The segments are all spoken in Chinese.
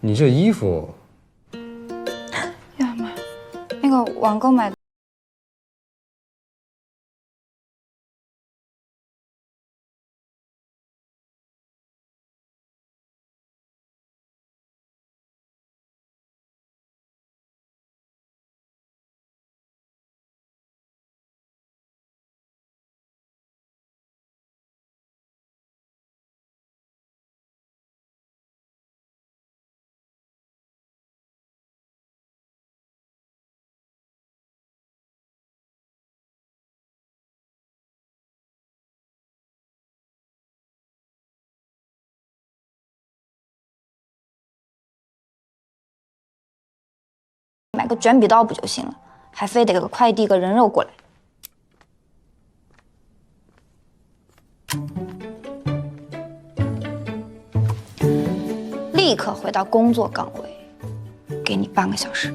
你这衣服，呀妈，那个网购买的。买个卷笔刀不就行了？还非得个快递个人肉过来。立刻回到工作岗位，给你半个小时。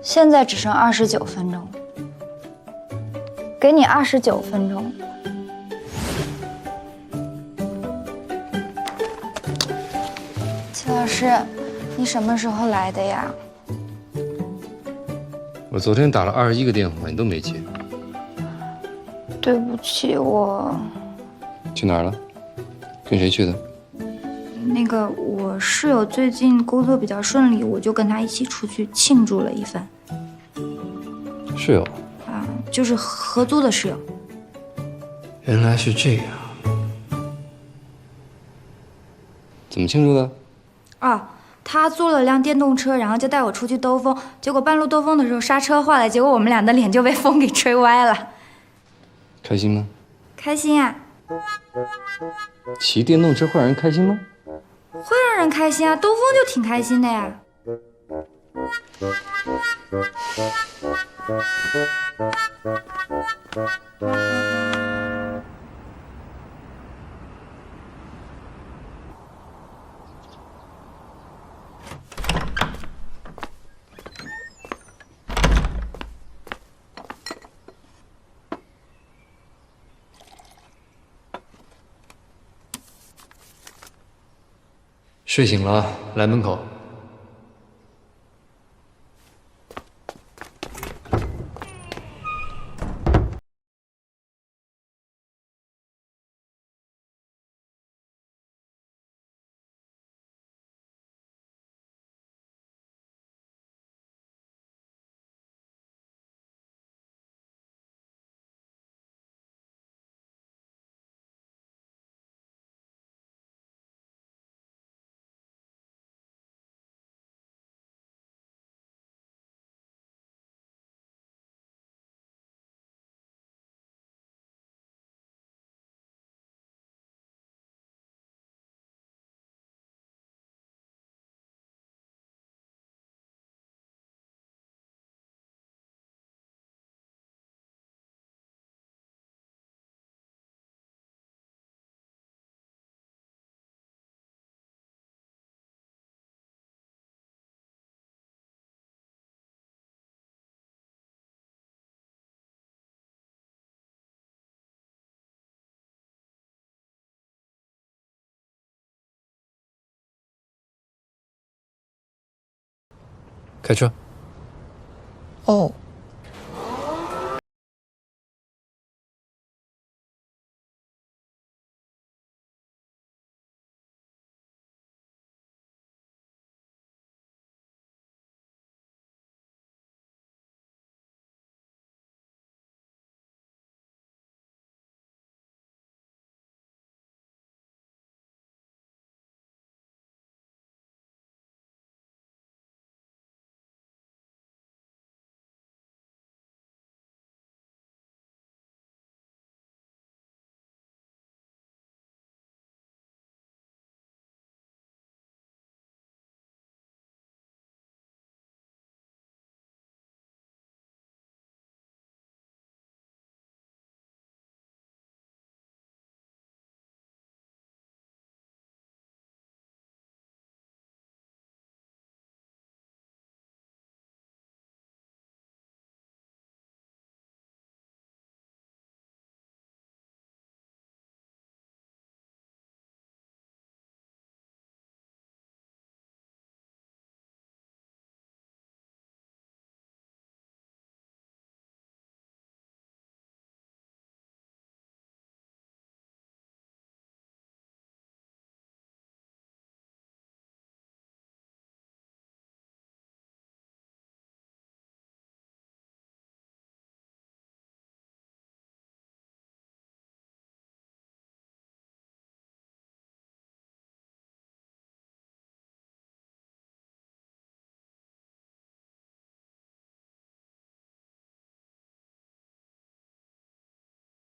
现在只剩29分钟，给你29分钟。齐老师，你什么时候来的呀？我昨天打了21个电话，你都没接。对不起，我去哪儿了？跟谁去的？那个我室友最近工作比较顺利，我就跟他一起出去庆祝了一番。室友啊，就是合租的室友。原来是这样。怎么庆祝的？啊，他租了辆电动车，然后就带我出去兜风，结果半路兜风的时候刹车坏了，结果我们俩的脸就被风给吹歪了。开心吗？开心呀，骑电动车会让人开心吗？会让人开心啊，兜风就挺开心的呀。睡醒了，来门口。开车。哦。